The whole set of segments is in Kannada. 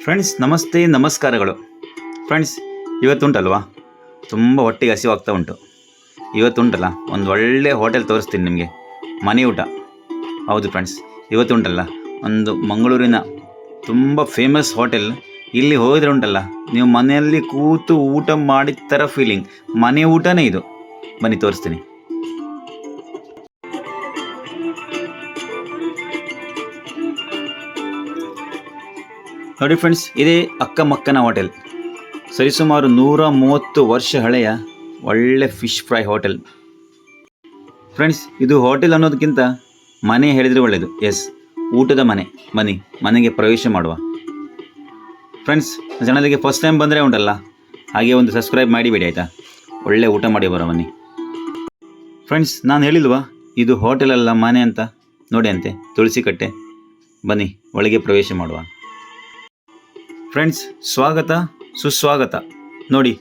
ಫ್ರೆಂಡ್ಸ್ ನಮಸ್ತೆ ನಮಸ್ಕಾರಗಳು. ಫ್ರೆಂಡ್ಸ್ ಇವತ್ತುಂಟಲ್ವಾ ತುಂಬ ಹೊಟ್ಟೆಗೆ ಹಸಿವಾಗ್ತಾ ಉಂಟು. ಇವತ್ತುಂಟಲ್ಲ ಒಂದು ಒಳ್ಳೆ ಹೋಟೆಲ್ ತೋರಿಸ್ತೀನಿ ನಿಮಗೆ, ಮನೆ ಊಟ. ಹೌದು ಫ್ರೆಂಡ್ಸ್, ಇವತ್ತುಂಟಲ್ಲ ಒಂದು ಮಂಗಳೂರಿನ ತುಂಬ ಫೇಮಸ್ ಹೋಟೆಲ್. ಇಲ್ಲಿ ಹೋದರೆ ಉಂಟಲ್ಲ ನೀವು ಮನೆಯಲ್ಲಿ ಕೂತು ಊಟ ಮಾಡಿದ ಥರ ಫೀಲಿಂಗ್, ಮನೆ ಊಟನೇ ಇದು. ಬನ್ನಿ ತೋರಿಸ್ತೀನಿ. ನೋಡಿ ಫ್ರೆಂಡ್ಸ್, ಇದೇ ಅಕ್ಕಮಕ್ಕನ ಹೋಟೆಲ್. ಸರಿಸುಮಾರು 130 ವರ್ಷ ಹಳೆಯ ಒಳ್ಳೆ ಫಿಶ್ ಫ್ರೈ ಹೋಟೆಲ್. ಫ್ರೆಂಡ್ಸ್, ಇದು ಹೋಟೆಲ್ ಅನ್ನೋದಕ್ಕಿಂತ ಮನೆ ಹೇಳಿದರೆ ಒಳ್ಳೆಯದು. ಎಸ್, ಊಟದ ಮನೆ. ಬನ್ನಿ ಮನೆಗೆ ಪ್ರವೇಶ ಮಾಡುವ. ಫ್ರೆಂಡ್ಸ್, ಚಾನಲ್ಗೆ ಫಸ್ಟ್ ಟೈಮ್ ಬಂದರೆ ಉಂಟಲ್ಲ ಹಾಗೆ ಒಂದು ಸಬ್ಸ್ಕ್ರೈಬ್ ಮಾಡಿಬಿಡಿ ಆಯಿತಾ. ಒಳ್ಳೆ ಊಟ ಮಾಡಿ ಬರೋ ಬನ್ನಿ. ಫ್ರೆಂಡ್ಸ್, ನಾನು ಹೇಳಿಲ್ವಾ ಇದು ಹೋಟೆಲ್ ಅಲ್ಲ ಮನೆ ಅಂತ. ನೋಡಿ ಅಂತೆ ತುಳಸಿ ಕಟ್ಟೆ. ಬನ್ನಿ ಒಳಗೆ ಪ್ರವೇಶ ಮಾಡುವ. ಫ್ರೆಂಡ್ಸ್, ಸ್ವಾಗತ ಸುಸ್ವಾಗತ. ನೋಡಿ,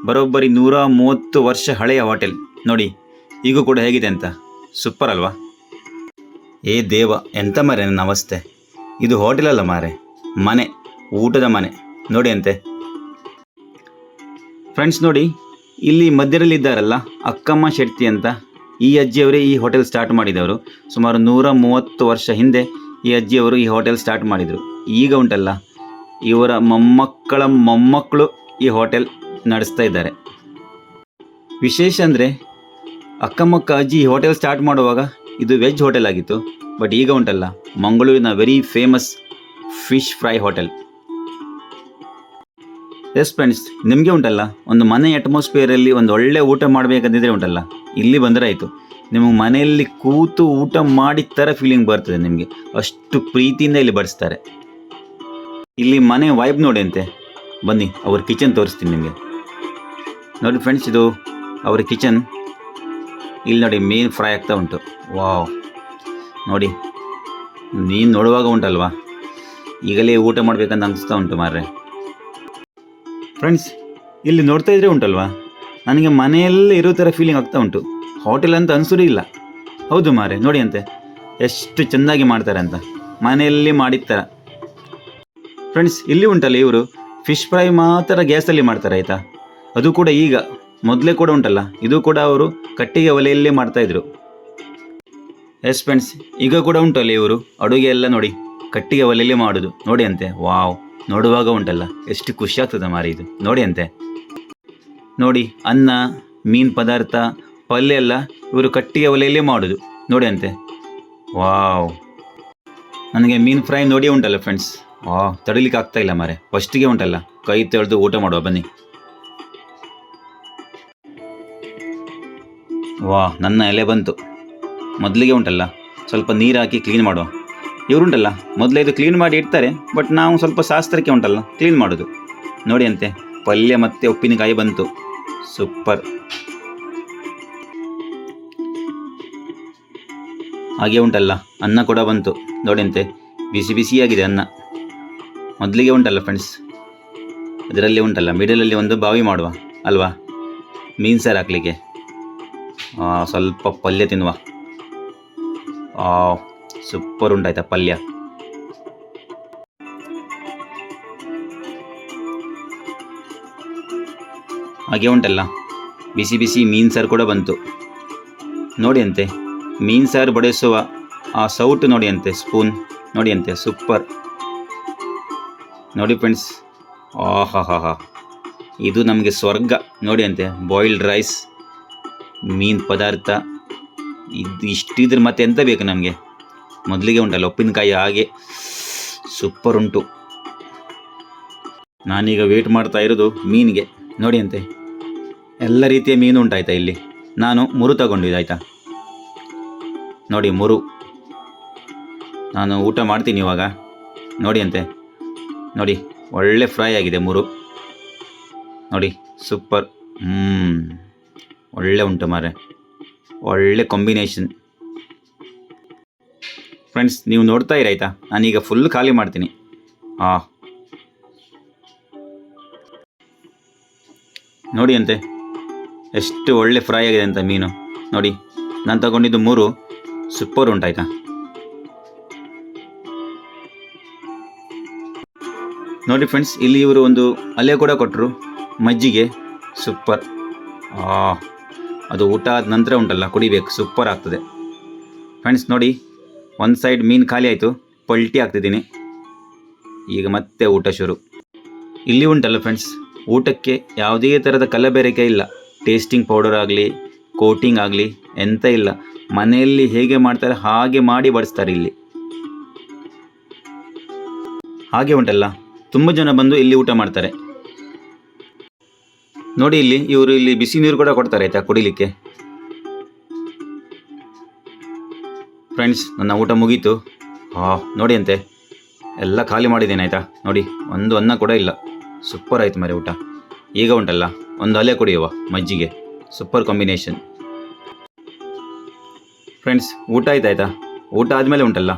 ಬರೋಬ್ಬರಿ 130 ವರ್ಷ ಹಳೆಯ ಹೋಟೆಲ್. ನೋಡಿ ಈಗೂ ಕೂಡ ಹೇಗಿದೆ ಅಂತ. ಸೂಪರ್ ಅಲ್ವಾ? ಏ ದೇವ, ಎಂಥ ಮಾರೆ ನನ್ನ ಅವಸ್ಥೆ. ಇದು ಹೋಟೆಲ್ ಅಲ್ಲ ಮಾರೆ, ಮನೆ, ಊಟದ ಮನೆ. ನೋಡಿ ಅಂತೆ. ಫ್ರೆಂಡ್ಸ್ ನೋಡಿ, ಇಲ್ಲಿ ಮಧ್ಯದಲ್ಲಿದ್ದಾರಲ್ಲ ಅಕ್ಕಮ್ಮ ಶೆಟ್ಟಿ ಅಂತ, ಈ ಅಜ್ಜಿಯವರೇ ಈ ಹೋಟೆಲ್ ಸ್ಟಾರ್ಟ್ ಮಾಡಿದವರು. ಸುಮಾರು 130 ವರ್ಷ ಹಿಂದೆ ಈ ಅಜ್ಜಿಯವರು ಈ ಹೋಟೆಲ್ ಸ್ಟಾರ್ಟ್ ಮಾಡಿದರು. ಈಗ ಉಂಟಲ್ಲ ಇವರ ಮೊಮ್ಮಕ್ಕಳ ಮೊಮ್ಮಕ್ಕಳು ಈ ಹೋಟೆಲ್ ನಡೆಸ್ತಾ ಇದ್ದಾರೆ. ವಿಶೇಷ ಅಂದರೆ ಅಕ್ಕಮಕ್ಕ ಅಜ್ಜಿ ಈ ಹೋಟೆಲ್ ಸ್ಟಾರ್ಟ್ ಮಾಡುವಾಗ ಇದು ವೆಜ್ ಹೋಟೆಲ್ ಆಗಿತ್ತು. ಬಟ್ ಈಗ ಉಂಟಲ್ಲ ಮಂಗಳೂರಿನ very famous fish fry hotel. S friends, ನಿಮಗೆ ಉಂಟಲ್ಲ ಒಂದು ಮನೆ ಅಟ್ಮಾಸ್ಫಿಯರಲ್ಲಿ ಒಂದು ಒಳ್ಳೆ ಊಟ ಮಾಡಬೇಕಂತಿದ್ರೆ ಉಂಟಲ್ಲ ಇಲ್ಲಿ ಬಂದರೆ ಆಯಿತು. ನಿಮಗೆ ಮನೆಯಲ್ಲಿ ಕೂತು ಊಟ ಮಾಡಿದ ಥರ ಫೀಲಿಂಗ್ ಬರ್ತದೆ ನಿಮಗೆ. ಅಷ್ಟು ಪ್ರೀತಿಯಿಂದ ಇಲ್ಲಿ ಬಡಿಸ್ತಾರೆ. ಇಲ್ಲಿ ಮನೆ ವೈಬ್ ನೋಡಿ ಅಂತೆ. ಬನ್ನಿ ಅವ್ರ ಕಿಚನ್ ತೋರಿಸ್ತೀನಿ ನಿಮಗೆ. ನೋಡಿ ಫ್ರೆಂಡ್ಸ್, ಇದು ಅವರ ಕಿಚನ್. ಇಲ್ಲಿ ನೋಡಿ ಮೀನು ಫ್ರೈ ಆಗ್ತಾ ಉಂಟು. ವಾವ್, ನೋಡಿ ನೀನು ನೋಡುವಾಗ ಉಂಟಲ್ವಾ ಈಗಲೇ ಊಟ ಮಾಡಬೇಕಂತ ಅನಿಸ್ತಾ ಉಂಟು ಮಾರ್ರೆ. ಫ್ರೆಂಡ್ಸ್, ಇಲ್ಲಿ ನೋಡ್ತಾ ಇದ್ರೆ ಉಂಟಲ್ವಾ ನನಗೆ ಮನೆಯಲ್ಲೇ ಇರೋ ಥರ ಫೀಲಿಂಗ್ ಆಗ್ತಾ ಉಂಟು. ಹೋಟೆಲ್ ಅಂತ ಅನಿಸೋದೇ ಇಲ್ಲ. ಹೌದು ಮಾರ್ರೆ, ನೋಡಿ ಅಂತೆ ಎಷ್ಟು ಚೆಂದಾಗಿ ಮಾಡ್ತಾರೆ ಅಂತ, ಮನೆಯಲ್ಲಿ ಮಾಡಿದ ಥರ. ಫ್ರೆಂಡ್ಸ್, ಇಲ್ಲಿ ಉಂಟಲ್ಲ ಇವರು ಫಿಶ್ ಫ್ರೈ ಮಾತ್ರ ಗ್ಯಾಸಲ್ಲಿ ಮಾಡ್ತಾರೆ ಆಯಿತಾ. ಅದು ಕೂಡ ಈಗ, ಮೊದಲೇ ಕೂಡ ಉಂಟಲ್ಲ ಇದು ಕೂಡ ಅವರು ಕಟ್ಟಿಗೆ ಒಲೆಯಲ್ಲೇ ಮಾಡ್ತಾಯಿದ್ರು. ಎಸ್ ಫ್ರೆಂಡ್ಸ್, ಈಗ ಕೂಡ ಉಂಟಲ್ಲ ಇವರು ಅಡುಗೆ ಎಲ್ಲ ನೋಡಿ ಕಟ್ಟಿಗೆ ಒಲೆಯಲ್ಲೇ ಮಾಡೋದು. ನೋಡಿ ಅಂತೆ. ವಾವ್, ನೋಡುವಾಗ ಉಂಟಲ್ಲ ಎಷ್ಟು ಖುಷಿ ಆಗ್ತದೆ ಮಾರಿ ಇದು. ನೋಡಿ ಅಂತೆ. ನೋಡಿ ಅನ್ನ, ಮೀನು ಪದಾರ್ಥ, ಪಲ್ಯ ಎಲ್ಲ ಇವರು ಕಟ್ಟಿಗೆ ಒಲೆಯಲ್ಲೇ ಮಾಡೋದು. ನೋಡಿ ಅಂತೆ. ವಾವ್, ನನಗೆ ಮೀನು ಫ್ರೈ ನೋಡಿ ಉಂಟಲ್ಲ ಫ್ರೆಂಡ್ಸ್, ತಡಿಲಿಕ್ಕೆ ಆಗ್ತಾ ಇಲ್ಲ ಮಾರೆ. ಫಸ್ಟಿಗೆ ಉಂಟಲ್ಲ ಕೈ ತೊಳೆದು ಊಟ ಮಾಡುವ ಬನ್ನಿ. ನನ್ನ ಎಲೆ ಬಂತು. ಮೊದಲಿಗೆ ಉಂಟಲ್ಲ ಸ್ವಲ್ಪ ನೀರು ಹಾಕಿ ಕ್ಲೀನ್ ಮಾಡುವ. ಇವರುಂಟಲ್ಲ ಮೊದಲೇ ಇದು ಕ್ಲೀನ್ ಮಾಡಿ ಇಡ್ತಾರೆ, ಬಟ್ ನಾವು ಸ್ವಲ್ಪ ಶಾಸ್ತ್ರಕ್ಕೆ ಉಂಟಲ್ಲ ಕ್ಲೀನ್ ಮಾಡೋದು. ನೋಡಿ ಅಂತೆ ಪಲ್ಯ ಮತ್ತು ಉಪ್ಪಿನಕಾಯಿ ಬಂತು. ಸೂಪರ್. ಹಾಗೆ ಉಂಟಲ್ಲ ಅನ್ನ ಕೂಡ ಬಂತು. ನೋಡಿ ಅಂತೆ ಬಿಸಿ ಬಿಸಿಯಾಗಿದೆ ಅನ್ನ. ಮೊದಲಿಗೆ ಉಂಟಲ್ಲ ಫ್ರೆಂಡ್ಸ್ ಇದರಲ್ಲಿ ಉಂಟಲ್ಲ ಮಿಡಲಲ್ಲಿ ಒಂದು ಬಾವಿ ಮಾಡುವ ಅಲ್ವಾ, ಮೀನು ಸಾರು ಹಾಕಲಿಕ್ಕೆ. ಸ್ವಲ್ಪ ಪಲ್ಯ ತಿನ್ನುವ. ಸೂಪರ್ ಉಂಟಾಯ್ತಾ ಪಲ್ಯ. ಹಾಗೆ ಉಂಟಲ್ಲ ಬಿಸಿ ಬಿಸಿ ಮೀನು ಸಾರು ಕೂಡ ಬಂತು. ನೋಡಿ ಅಂತೆ ಮೀನು ಸಾರು ಬಡಿಸುವ ಆ ಸೌಟು ನೋಡಿ ಅಂತೆ, ಸ್ಪೂನ್ ನೋಡಿ ಅಂತೆ. ಸೂಪರ್. ನೋಡಿ ಫ್ರೆಂಡ್ಸ್, ಇದು ನಮಗೆ ಸ್ವರ್ಗ. ನೋಡಿ ಅಂತೆ ಬಾಯ್ಲ್ಡ್ ರೈಸ್, ಮೀನು ಪದಾರ್ಥ, ಇದು ಇಷ್ಟಿದ್ರೆ ಮತ್ತೆ ಎಂತ ಬೇಕು ನಮಗೆ. ಮೊದಲಿಗೆ ಉಂಟಲ್ಲ ಉಪ್ಪಿನಕಾಯಿ ಹಾಗೆ ಸೂಪರ್ ಉಂಟು. ನಾನೀಗ ವೇಟ್ ಮಾಡ್ತಾ ಇರೋದು ಮೀನಿಗೆ. ನೋಡಿ ಅಂತೆ ಎಲ್ಲ ರೀತಿಯ ಮೀನು ಉಂಟಾಯ್ತಾ ಇಲ್ಲಿ. ನಾನು ಮುರು ತಗೊಂಡಿದ್ದೆ ಆಯಿತಾ. ನೋಡಿ ಮುರು, ನಾನು ಊಟ ಮಾಡ್ತೀನಿ ಇವಾಗ. ನೋಡಿ ಅಂತೆ. ನೋಡಿ ಒಳ್ಳೆ ಫ್ರೈ ಆಗಿದೆ ಮುರು. ನೋಡಿ ಸೂಪರ್. ಒಳ್ಳೆ ಉಂಟು ಮಾರೆ, ಒಳ್ಳೆ ಕಾಂಬಿನೇಷನ್. ಫ್ರೆಂಡ್ಸ್, ನೀವು ನೋಡ್ತಾ ಇರಾಯ್ತಾ, ನಾನೀಗ ಫುಲ್ ಖಾಲಿ ಮಾಡ್ತೀನಿ. ನೋಡಿ ಅಂತೆ ಎಷ್ಟು ಒಳ್ಳೆ ಫ್ರೈ ಆಗಿದೆ ಅಂತ ಮೀನು. ನೋಡಿ ನಾನು ತಗೊಂಡಿದ್ದು ಮುರು. ಸೂಪರ್ ಉಂಟಾಯ್ತಾ. ನೋಡಿ ಫ್ರೆಂಡ್ಸ್, ಇಲ್ಲಿ ಇವರು ಒಂದು ಅಲೆ ಕೂಡ ಕೊಟ್ಟರು, ಮಜ್ಜಿಗೆ. ಸೂಪರ್. ಅದು ಊಟ ಆದ ನಂತರ ಉಂಟಲ್ಲ, ಕುಡಿಬೇಕು, ಸೂಪರ್ ಆಗ್ತದೆ ಫ್ರೆಂಡ್ಸ್. ನೋಡಿ, ಒಂದು ಸೈಡ್ ಮೀನು ಖಾಲಿ ಆಯಿತು, ಪಲ್ಟಿ ಆಗ್ತಿದ್ದೀನಿ. ಈಗ ಮತ್ತೆ ಊಟ ಶುರು. ಇಲ್ಲಿ ಉಂಟಲ್ಲ ಫ್ರೆಂಡ್ಸ್, ಊಟಕ್ಕೆ ಯಾವುದೇ ಥರದ ಕಲಬೆರಕೆ ಇಲ್ಲ. ಟೇಸ್ಟಿಂಗ್ ಪೌಡರ್ ಆಗಲಿ, ಕೋಟಿಂಗ್ ಆಗಲಿ ಎಂತ ಇಲ್ಲ. ಮನೆಯಲ್ಲಿ ಹೇಗೆ ಮಾಡ್ತಾರೆ ಹಾಗೆ ಮಾಡಿ ಬಡಿಸ್ತಾರೆ ಇಲ್ಲಿ. ಹಾಗೆ ಉಂಟಲ್ಲ, ತುಂಬ ಜನ ಬಂದು ಇಲ್ಲಿ ಊಟ ಮಾಡ್ತಾರೆ. ನೋಡಿ, ಇವರು ಇಲ್ಲಿ ಬಿಸಿ ನೀರು ಕೂಡ ಕೊಡ್ತಾರೆ ಆಯಿತಾ ಕುಡಿಲಿಕ್ಕೆ. ಫ್ರೆಂಡ್ಸ್, ನನ್ನ ಊಟ ಮುಗೀತು. ನೋಡಿ ಅಂತೆ ಎಲ್ಲ ಖಾಲಿ ಮಾಡಿದ್ದೇನೆ ಆಯಿತಾ. ನೋಡಿ, ಒಂದು ಅನ್ನ ಕೂಡ ಇಲ್ಲ. ಸೂಪರ್ ಆಯಿತು ಮರೆ ಊಟ. ಈಗ ಉಂಟಲ್ಲ, ಒಂದು ಅಲೆ ಕುಡಿಯುವ ಮಜ್ಜಿಗೆ, ಸೂಪರ್ ಕಾಂಬಿನೇಷನ್. ಫ್ರೆಂಡ್ಸ್, ಊಟ ಆಯ್ತಾಯ್ತಾ. ಊಟ ಆದಮೇಲೆ ಉಂಟಲ್ಲ,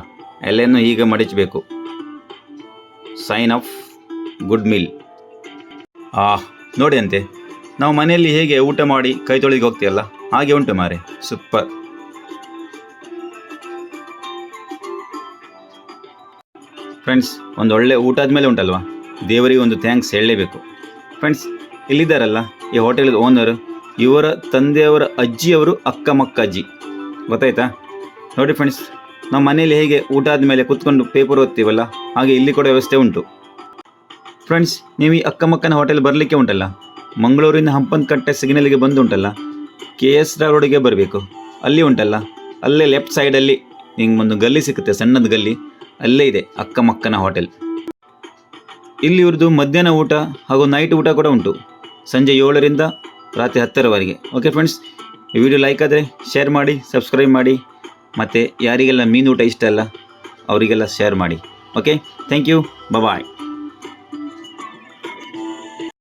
ಎಲೆಯನ್ನು ಈಗ ಮಡಚಬೇಕು. Sign of good meal. ನೋಡಿ ಅಂತೆ ನಾವು ಮನೆಯಲ್ಲಿ ಹೇಗೆ ಊಟ ಮಾಡಿ ಕೈ ತೊಳೆಗೆ ಹೋಗ್ತೀವಲ್ಲ, ಹಾಗೆ ಉಂಟು ಮಾರೆ, ಸೂಪರ್. ಫ್ರೆಂಡ್ಸ್, ಒಂದು ಒಳ್ಳೆ ಊಟ ಆದಮೇಲೆ ಉಂಟಲ್ವಾ, ದೇವರಿಗೆ ಒಂದು ಥ್ಯಾಂಕ್ಸ್ ಹೇಳಲೇಬೇಕು. ಫ್ರೆಂಡ್ಸ್, ಇಲ್ಲಿದ್ದಾರಲ್ಲ ಈ ಹೋಟೆಲ್ಗೆ ಓನರ್, ಇವರ ತಂದೆಯವರ ಅಜ್ಜಿಯವರು ಅಕ್ಕ ಮಕ್ಕಜ್ಜಿ, ಗೊತ್ತಾಯ್ತಾ. ನೋಡಿ ಫ್ರೆಂಡ್ಸ್, ನಾವು ಮನೆಯಲ್ಲಿ ಹೇಗೆ ಊಟ ಆದಮೇಲೆ ಕೂತ್ಕೊಂಡು ಪೇಪರ್ ಓದ್ತೀವಲ್ಲ, ಹಾಗೆ ಇಲ್ಲಿ ಕೂಡ ವ್ಯವಸ್ಥೆ ಉಂಟು. ಫ್ರೆಂಡ್ಸ್, ನೀವು ಈ ಅಕ್ಕಮಕ್ಕನ ಹೋಟೆಲ್ ಬರಲಿಕ್ಕೆ ಉಂಟಲ್ಲ, ಮಂಗಳೂರಿನ ಹಂಪನಕಟ್ಟೆ ಸಿಗ್ನಲ್ಗೆ ಬಂದು ಉಂಟಲ್ಲ, KS ರೋಡಿಗೆ ಬರಬೇಕು. ಅಲ್ಲಿ ಉಂಟಲ್ಲ, ಅಲ್ಲೇ ಲೆಫ್ಟ್ ಸೈಡಲ್ಲಿ ನಿಮ್ಗೆ ಒಂದು ಗಲ್ಲಿ ಸಿಗುತ್ತೆ, ಸಣ್ಣದ ಗಲ್ಲಿ, ಅಲ್ಲೇ ಇದೆ ಅಕ್ಕಮಕ್ಕನ ಹೋಟೆಲ್. ಇಲ್ಲಿ ಇವ್ರದ್ದು ಮಧ್ಯಾಹ್ನ ಊಟ ಹಾಗೂ ನೈಟ್ ಊಟ ಕೂಡ ಉಂಟು, ಸಂಜೆ 7ರಿಂದ ರಾತ್ರಿ 10ರವರೆಗೆ. ಓಕೆ ಫ್ರೆಂಡ್ಸ್, ಈ ವಿಡಿಯೋ ಲೈಕ್ ಆದರೆ ಶೇರ್ ಮಾಡಿ, ಸಬ್ಸ್ಕ್ರೈಬ್ ಮಾಡಿ, ಮತ್ತು ಯಾರಿಗೆಲ್ಲ ಮೀನು ಊಟ ಇಷ್ಟ ಅಲ್ಲ ಅವರಿಗೆಲ್ಲ ಶೇರ್ ಮಾಡಿ. Okay, thank you, bye.